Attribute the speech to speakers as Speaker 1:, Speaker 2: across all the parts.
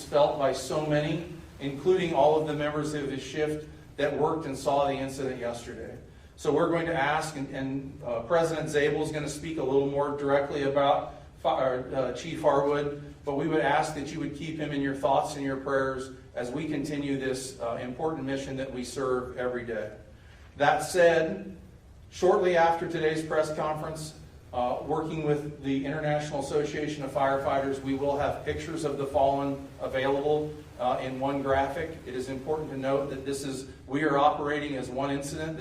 Speaker 1: felt by so many, including all of the members of his shift that worked and saw the incident yesterday. So we're going to ask, and President Zabel is going to speak a little more directly about Chief Harwood, but we would ask that you would keep him in your thoughts and your prayers as we continue this important mission that we serve every day. That said, shortly after today's press conference, working with the International Association of Firefighters, we will have pictures of the fallen available in one graphic. It is important to note that we are operating as one incident.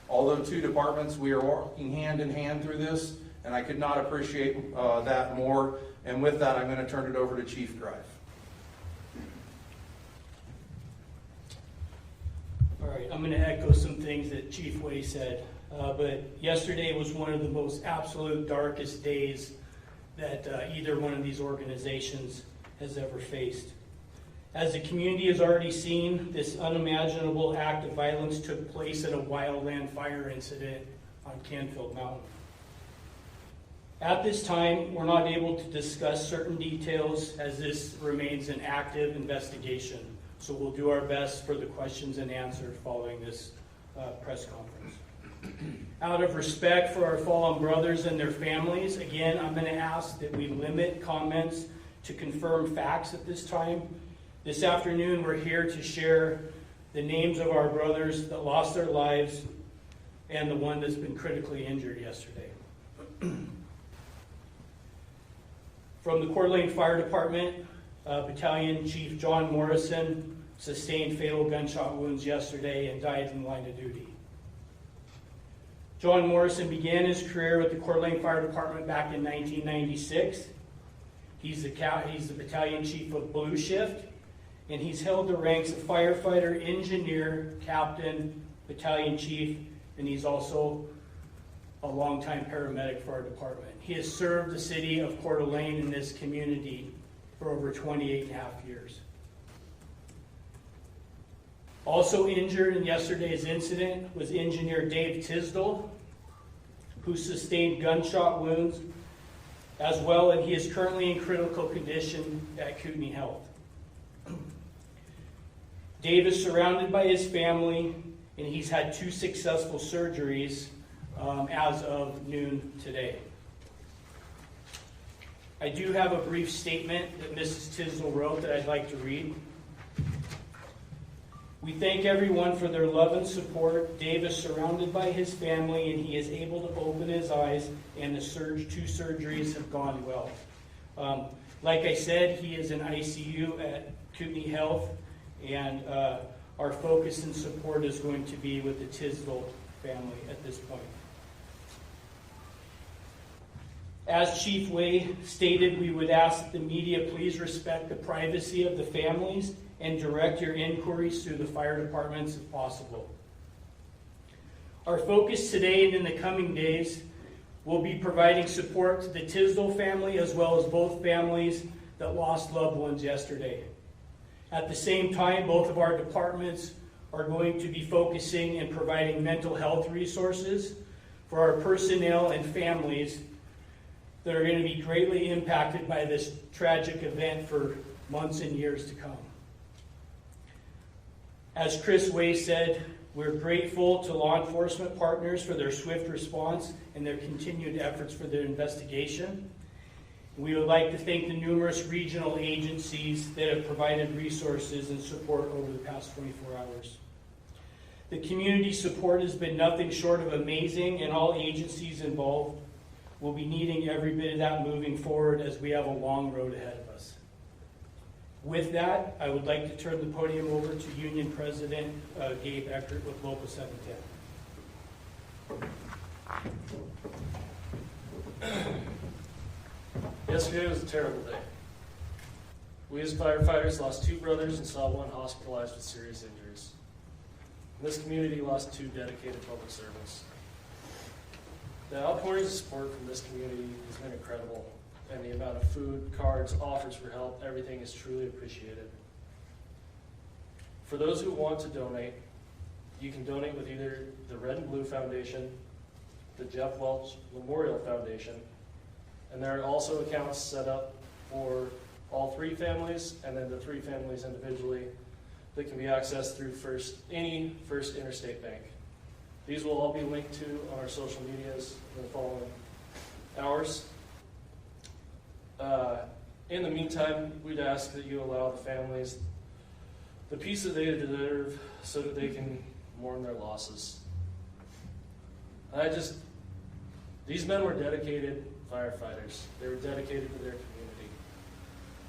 Speaker 1: Although two departments, we are working hand in hand through this, and I could not appreciate that more. And with that, I'm going to turn it over to Chief Greif.
Speaker 2: All right, I'm going to echo some things that Chief Way said. But yesterday was one of the most absolute darkest days that either one of these organizations has ever faced. As the community has already seen, this unimaginable act of violence took place at a wildland fire incident on Canfield Mountain. At this time, we're not able to discuss certain details as this remains an active investigation. So we'll do our best for the questions and answers following this press conference. Out of respect for our fallen brothers and their families, again, I'm going to ask that we limit comments to confirm facts at this time. This afternoon, we're here to share the names of our brothers that lost their lives and the one that's been critically injured yesterday. From the Coeur d'Alene Fire Department, Battalion Chief John Morrison sustained fatal gunshot wounds yesterday and died in the line of duty. John Morrison began his career with the Coeur d'Alene Fire Department back in 1996. He's the Battalion Chief of Blue Shift, and he's held the ranks of firefighter, engineer, captain, battalion chief, and he's also a longtime paramedic for our department. He has served the city of Coeur d'Alene in this community for over 28 and a half years. Also injured in yesterday's incident was engineer Dave Tisdall, who sustained gunshot wounds as well, and he is currently in critical condition at Kootenai Health. Dave is surrounded by his family, and he's had 2 successful surgeries as of noon today. I do have a brief statement that Mrs. Tisdall wrote that I'd like to read. We thank everyone for their love and support. Dave is surrounded by his family, and he is able to open his eyes, and the 2 surgeries have gone well. Like I said, he is in ICU at Kootenai Health, and our focus and support is going to be with the Tisdall family at this point. As Chief Way stated, we would ask that the media please respect the privacy of the families and direct your inquiries through the fire departments if possible. Our focus today and in the coming days will be providing support to the Tisdall family as well as both families that lost loved ones yesterday. At the same time, both of our departments are going to be focusing and providing mental health resources for our personnel and families that are going to be greatly impacted by this tragic event for months and years to come. As Chris Way said, we're grateful to law enforcement partners for their swift response and their continued efforts for their investigation. We would like to thank the numerous regional agencies that have provided resources and support over the past 24 hours. The community support has been nothing short of amazing, and all agencies involved will be needing every bit of that moving forward as we have a long road ahead of us. With that, I would like to turn the podium over to Union President Gabe Eckert with Local 710.
Speaker 3: Yesterday was a terrible day. We as firefighters lost 2 brothers and saw 1 hospitalized with serious injuries. And this community lost 2 dedicated public servants. The outpouring of support from this community has been incredible, and the amount of food, cards, offers for help, everything is truly appreciated. For those who want to donate, you can donate with either the Red and Blue Foundation, the Jeff Welch Memorial Foundation, and there are also accounts set up for all three families, and then the three families individually that can be accessed through any First Interstate Bank. These will all be linked to on our social medias in the following hours. In the meantime, we'd ask that you allow the families the peace that they deserve so that they can mourn their losses. These men were dedicated firefighters. They were dedicated to their community.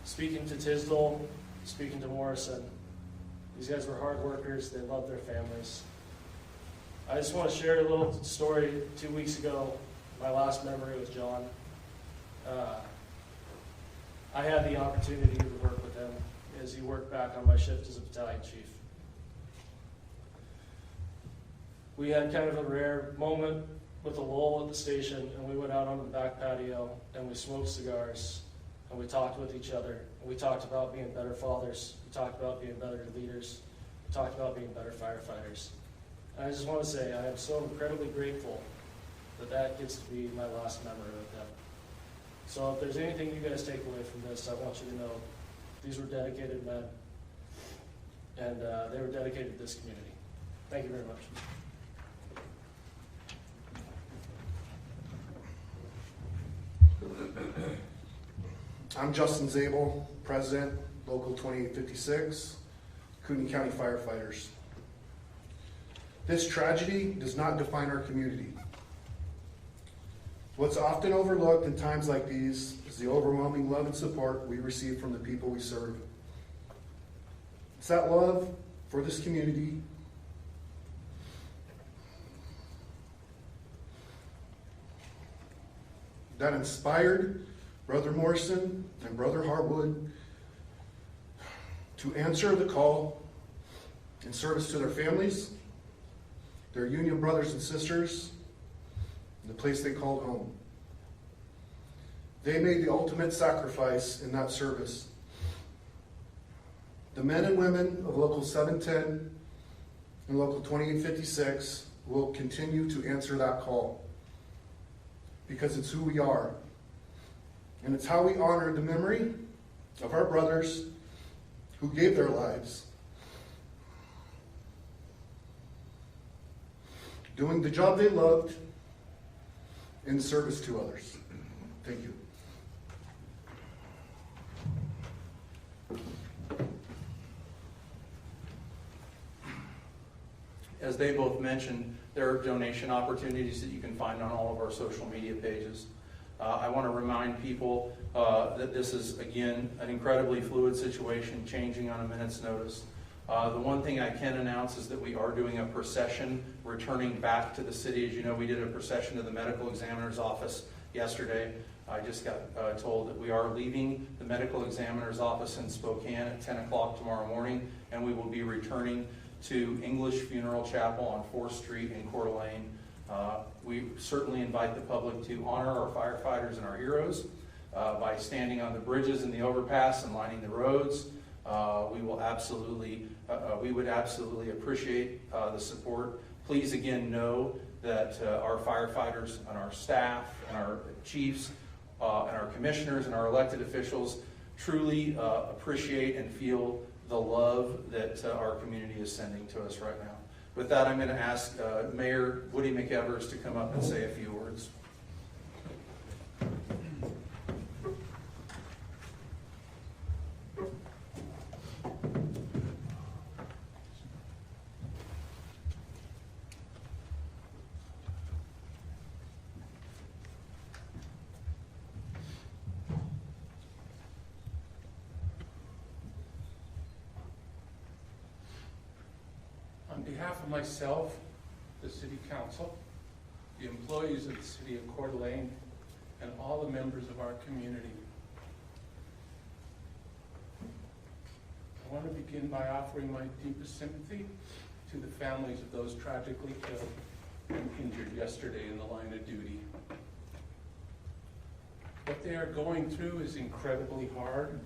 Speaker 3: Speaking to Tisdale, speaking to Morrison, these guys were hard workers. They loved their families. I just want to share a little story. 2 weeks ago, my last memory was John. I had the opportunity to work with him as he worked back on my shift as a battalion chief. We had kind of a rare moment with a lull at the station, and we went out on the back patio and we smoked cigars and we talked with each other. And we talked about being better fathers. We talked about being better leaders. We talked about being better firefighters. And I just want to say I am so incredibly grateful that that gets to be my last memory with them. So if there's anything you guys take away from this, I want you to know these were dedicated men, and they were dedicated to this community. Thank you very much.
Speaker 4: I'm Justin Zabel, President, Local 2856, Kootenai County Firefighters. This tragedy does not define our community. What's often overlooked in times like these is the overwhelming love and support we receive from the people we serve. It's that love for this community that inspired Brother Morrison and Brother Harwood to answer the call in service to their families, their union brothers and sisters, and the place they called home. They made the ultimate sacrifice in that service. The men and women of Local 710 and Local 2856 will continue to answer that call because it's who we are. And it's how we honor the memory of our brothers who gave their lives, doing the job they loved in service to others. Thank you.
Speaker 1: As they both mentioned, there are donation opportunities that you can find on all of our social media pages. I want to remind people that this is, again, an incredibly fluid situation, changing on a minute's notice. The one thing I can announce is that we are doing a procession returning back to the city. As you know, we did a procession to the medical examiner's office yesterday. I just got told that we are leaving the medical examiner's office in Spokane at 10 o'clock tomorrow morning, and we will be returning to English Funeral Chapel on 4th Street in Coeur d'Alene. We certainly invite the public to honor our firefighters and our heroes by standing on the bridges and the overpass and lining the roads. We would absolutely appreciate the support. Please again know that our firefighters and our staff and our chiefs and our commissioners and our elected officials truly appreciate and feel the love that our community is sending to us right now. With that, I'm going to ask Mayor Woody McEvers to come up and say a few words.
Speaker 5: On behalf of myself, the City Council, the employees of the City of Coeur d'Alene, and all the members of our community, I want to begin by offering my deepest sympathy to the families of those tragically killed and injured yesterday in the line of duty. What they are going through is incredibly hard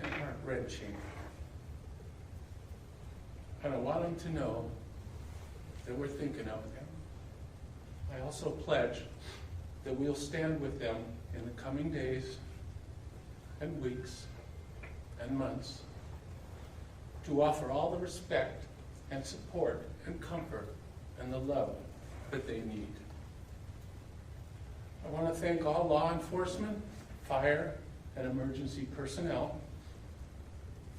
Speaker 5: and heart-wrenching. And I want them to know that we're thinking of them. I also pledge that we'll stand with them in the coming days and weeks and months to offer all the respect and support and comfort and the love that they need. I want to thank all law enforcement, fire, and emergency personnel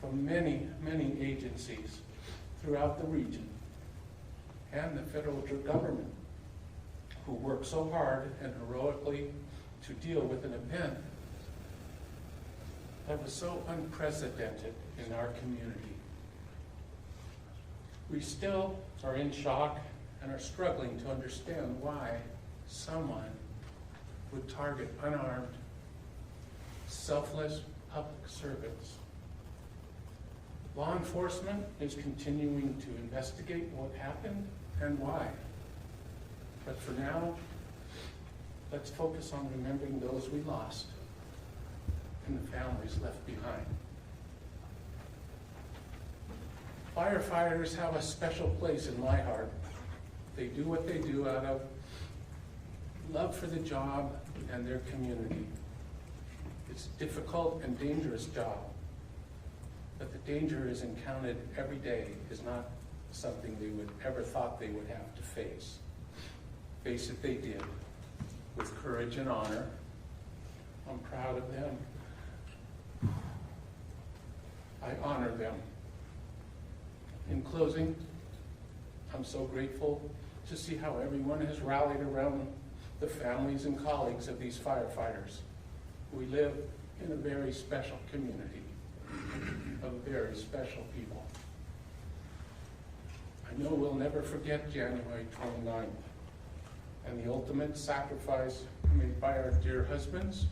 Speaker 5: from many, many agencies throughout the region and the federal government who work so hard and heroically to deal with an event that was so unprecedented in our community. We still are in shock and are struggling to understand why someone would target unarmed, selfless public servants. Law enforcement is continuing to investigate what happened and why. But for now, let's focus on remembering those we lost and the families left behind. Firefighters have a special place in my heart. They do what they do out of love for the job and their community. It's a difficult and dangerous job, but the danger is encountered every day is not something they would ever thought they would have to face. Face it, they did, with courage and honor. I'm proud of them. I honor them. In closing, I'm so grateful to see how everyone has rallied around the families and colleagues of these firefighters. We live in a very special community of very special people. I know we'll never forget January 29th and the ultimate sacrifice made by our dear husbands,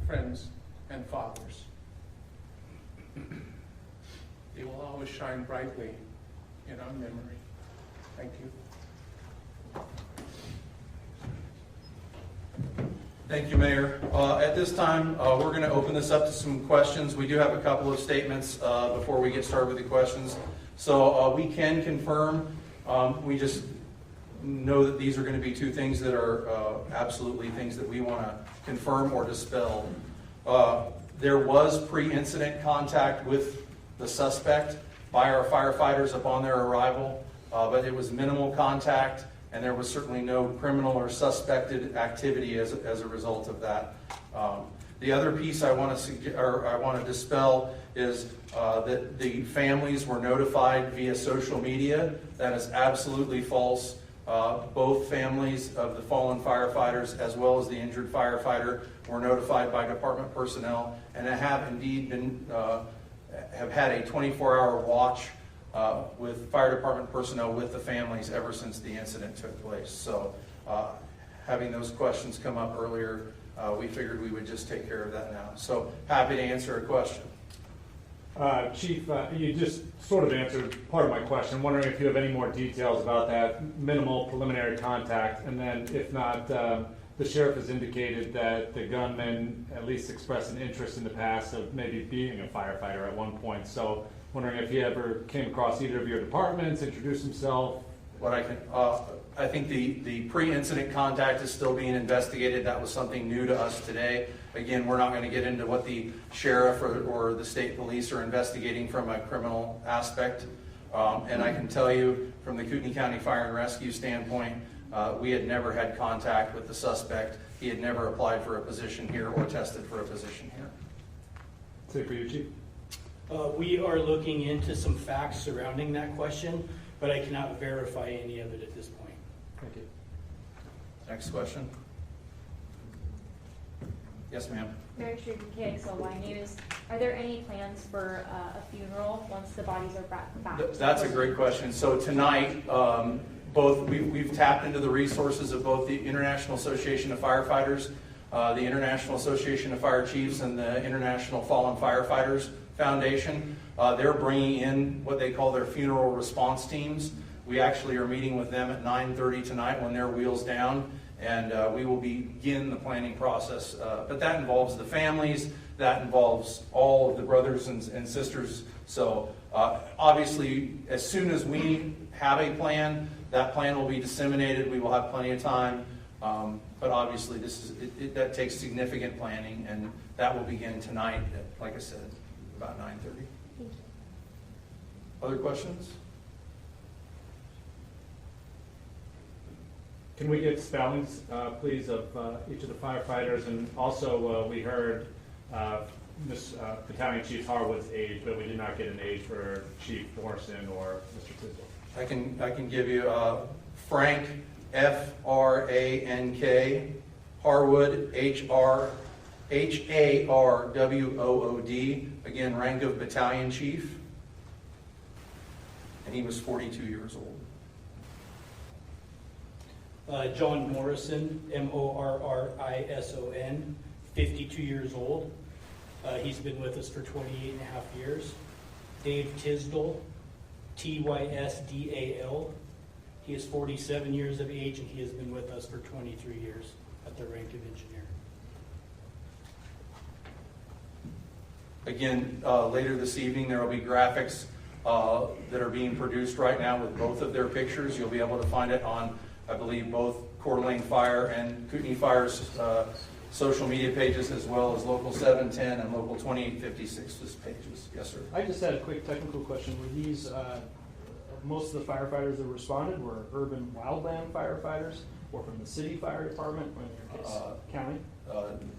Speaker 5: friends, and fathers. They will always shine brightly in our memory. Thank you.
Speaker 1: Thank you, Mayor. At this time, we're going to open this up to some questions. We do have a couple of statements before we get started with the questions. So we can confirm, we just know that these are going to be two things that are absolutely things that we want to confirm or dispel. There was pre-incident contact with the suspect by our firefighters upon their arrival, but it was minimal contact, and there was certainly no criminal or suspected activity as a result of that. The other piece I want to dispel is that the families were notified via social media. That is absolutely false. Both families of the fallen firefighters as well as the injured firefighter were notified by department personnel and have indeed been have had a 24-hour watch with fire department personnel with the families ever since the incident took place. So having those questions come up earlier, we figured we would just take care of that now. So happy to answer a question.
Speaker 6: Chief, you just sort of answered part of my question. I'm wondering if you have any more details about that minimal preliminary contact, and then if not, the sheriff has indicated that the gunman at least expressed an interest in the past of maybe being a firefighter at one point. So wondering if he ever came across either of your departments, introduced himself.
Speaker 1: What I can, I think the pre-incident contact is still being investigated. That was something new to us today. Again, we're not going to get into what the sheriff or the state police are investigating from a criminal aspect. And I can tell you from the Kootenai County Fire and Rescue standpoint, we had never had contact with the suspect. He had never applied for a position here or tested for a position here.
Speaker 6: Say for you, Chief.
Speaker 2: We are looking into some facts surrounding that question, but I cannot verify any of it at this point.
Speaker 6: Thank you.
Speaker 1: Next question. Yes, ma'am.
Speaker 7: Mary Street, KXLY News. Are there any plans for a funeral once the bodies are back?
Speaker 1: That's a great question. So tonight, we've tapped into the resources of both the International Association of Firefighters, the International Association of Fire Chiefs, and the International Fallen Firefighters Foundation. They're bringing in what they call their funeral response teams. We actually are meeting with them at 9:30 tonight when they're wheels down, and we will begin the planning process. But that involves the families, that involves all of the brothers and sisters. So obviously, as soon as we have a plan, that plan will be disseminated. We will have plenty of time. But obviously, that takes significant planning, and that will begin tonight, like I said. about 9:30.
Speaker 7: Thank you.
Speaker 1: Other questions?
Speaker 6: Can we get spellings, please, of each of the firefighters? And also, we heard Miss Battalion Chief Harwood's age, but we did not get an age for Chief Morrison or Mr. Tisdale.
Speaker 1: I can give you Frank, F-R-A-N-K, Harwood, H-R-H-A-R-W-O-O-D, again, rank of Battalion Chief, and he was 42 years old.
Speaker 2: John Morrison, M-O-R-R-I-S-O-N, 52 years old. He's been with us for 28 and a half years. Dave Tisdale, T-Y-S-D-A-L. He is 47 years of age, and he has been with us for 23 years at the rank of engineer.
Speaker 1: Again, later this evening, there will be graphics that are being produced right now with both of their pictures. You'll be able to find it on, I believe, both Coeur d'Alene Fire and Kootenai Fire's social media pages, as well as Local 710 and Local 2856's pages. Yes, sir.
Speaker 8: I just had a quick technical question. Were these, most of the firefighters that responded were urban wildland firefighters, or from the city fire department, or in your case, county?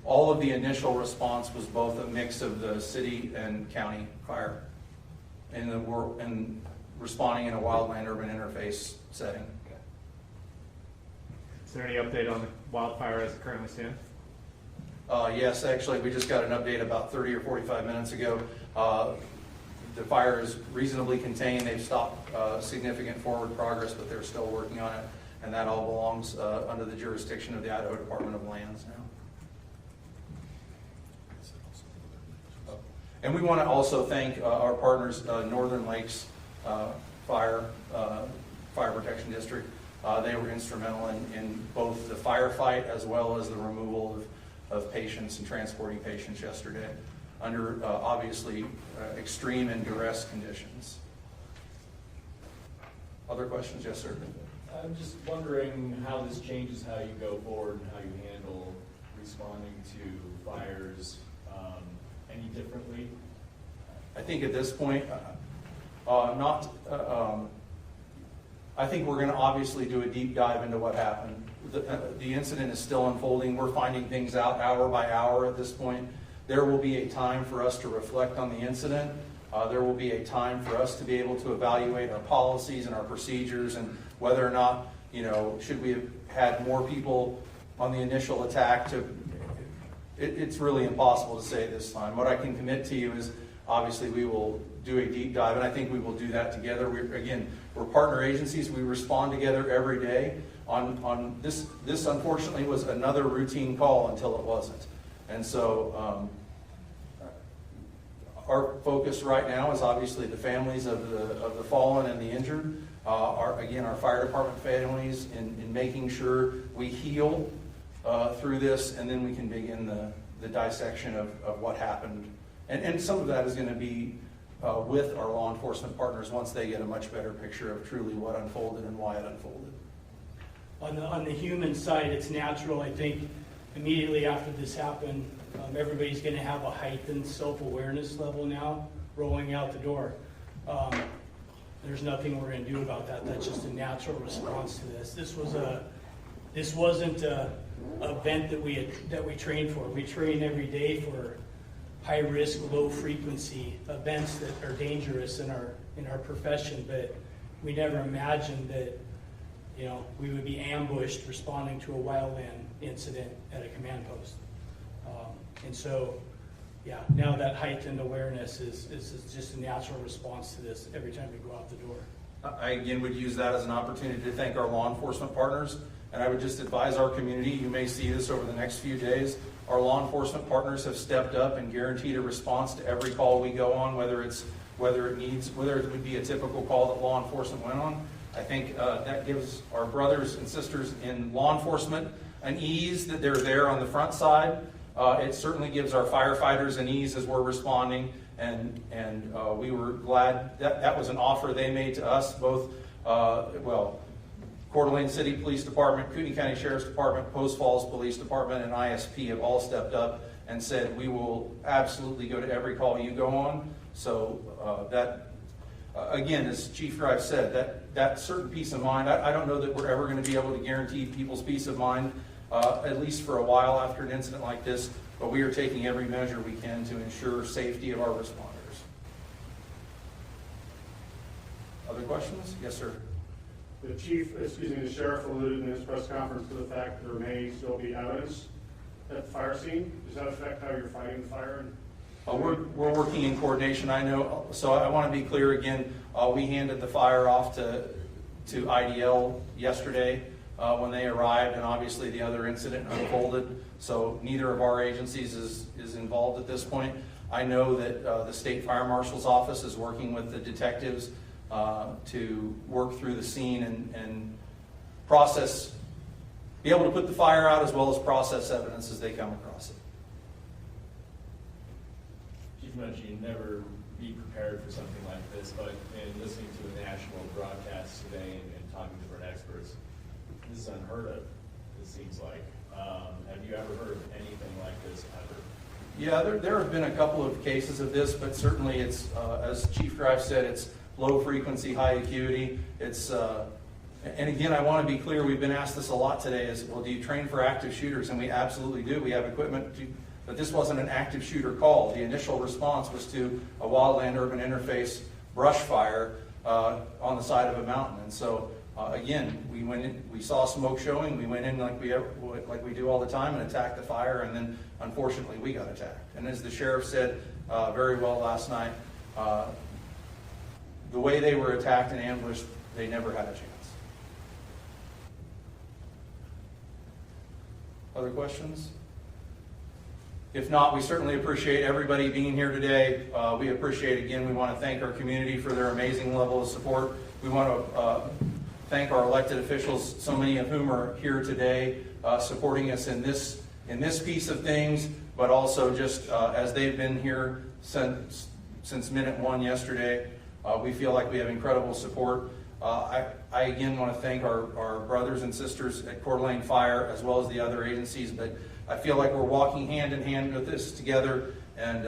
Speaker 1: All of the initial response was both a mix of the city and county fire and responding in a wildland urban interface setting.
Speaker 6: Okay. Is there any update on the wildfire as it currently stands?
Speaker 1: Yes, actually, we just got an update about 30 or 45 minutes ago. The fire is reasonably contained. They've stopped significant forward progress, but they're still working on it, and that all belongs under the jurisdiction of the Idaho Department of Lands now. And we want to also thank our partners, Northern Lakes Fire Protection District. They were instrumental in both the firefight as well as the removal of patients and transporting patients yesterday under obviously extreme and duress conditions. Other questions? Yes, sir.
Speaker 9: I'm just wondering how this changes how you go forward and how you handle responding to fires any differently?
Speaker 1: I think at this point, I think we're going to obviously do a deep dive into what happened. The incident is still unfolding. We're finding things out hour by hour at this point. There will be a time for us to reflect on the incident. There will be a time for us to be able to evaluate our policies and our procedures and whether or not, should we have had more people on the initial attack it's really impossible to say this time. What I can commit to you is obviously we will do a deep dive, and I think we will do that together. We're partner agencies. We respond together every day. On this unfortunately was another routine call until it wasn't. And so our focus right now is obviously the families of the fallen and the injured. Our fire department families in making sure we heal through this, and then we can begin the dissection of what happened. And some of that is going to be with our law enforcement partners once they get a much better picture of truly what unfolded and why it unfolded.
Speaker 2: On the human side, it's natural. I think immediately after this happened, everybody's going to have a heightened self-awareness level now rolling out the door. There's nothing we're going to do about that. That's just a natural response to this. This wasn't an event that we trained for. We train every day for high-risk, low-frequency events that are dangerous in our profession, but we never imagined that we would be ambushed responding to a wildland incident at a command post. And so, now that heightened awareness is just a natural response to this every time we go out the door.
Speaker 1: I again would use that as an opportunity to thank our law enforcement partners, and I would just advise our community, you may see this over the next few days, our law enforcement partners have stepped up and guaranteed a response to every call we go on, whether it would be a typical call that law enforcement went on. I think that gives our brothers and sisters in law enforcement an ease that they're there on the front side. It certainly gives our firefighters an ease as we're responding, and we were glad that was an offer they made to us, both, Coeur d'Alene City Police Department, Kootenai County Sheriff's Department, Post Falls Police Department, and ISP have all stepped up and said, we will absolutely go to every call you go on. So again, as Chief Drive said, that certain peace of mind, I don't know that we're ever going to be able to guarantee people's peace of mind, at least for a while after an incident like this, but we are taking every measure we can to ensure safety of our responders. Other questions? Yes, sir.
Speaker 10: The sheriff alluded in his press conference to the fact that there may still be evidence at the fire scene. Does that affect how you're fighting the fire?
Speaker 1: We're working in coordination, I know. So I want to be clear again, we handed the fire off to IDL yesterday when they arrived, and obviously the other incident unfolded. So neither of our agencies is involved at this point. I know that the State Fire Marshal's office is working with the detectives to work through the scene and process, be able to put the fire out as well as process evidence as they come across it.
Speaker 9: Chief mentioned you'd never be prepared for something like this, but in listening to a national broadcast today and talking to different experts, this is unheard of, it seems like. Have you ever heard of anything like this ever?
Speaker 1: Yeah, there have been a couple of cases of this, but certainly it's, as Chief Drive said, it's low frequency, high acuity. It's, and again, I want to be clear, we've been asked this a lot today, is, well, do you train for active shooters? And we absolutely do. We have equipment, but this wasn't an active shooter call. The initial response was to a wildland-urban interface brush fire on the side of a mountain. And so, again, we went in, we saw smoke showing, we went in like we do all the time and attacked the fire, and then unfortunately we got attacked. And as the sheriff said very well last night, the way they were attacked and ambushed, they never had a chance. Other questions? If not, we certainly appreciate everybody being here today. We appreciate, again, we want to thank our community for their amazing level of support. We want to thank our elected officials, so many of whom are here today, supporting us in this piece of things, but also just as they've been here since minute one yesterday. We feel like we have incredible support. I again want to thank our brothers and sisters at Coeur d'Alene Fire as well as the other agencies, but I feel like we're walking hand in hand with this together, and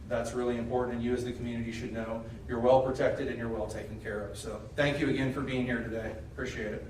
Speaker 1: that's really important, and you as the community should know you're well protected and you're well taken care of. So thank you again for being here today. Appreciate it.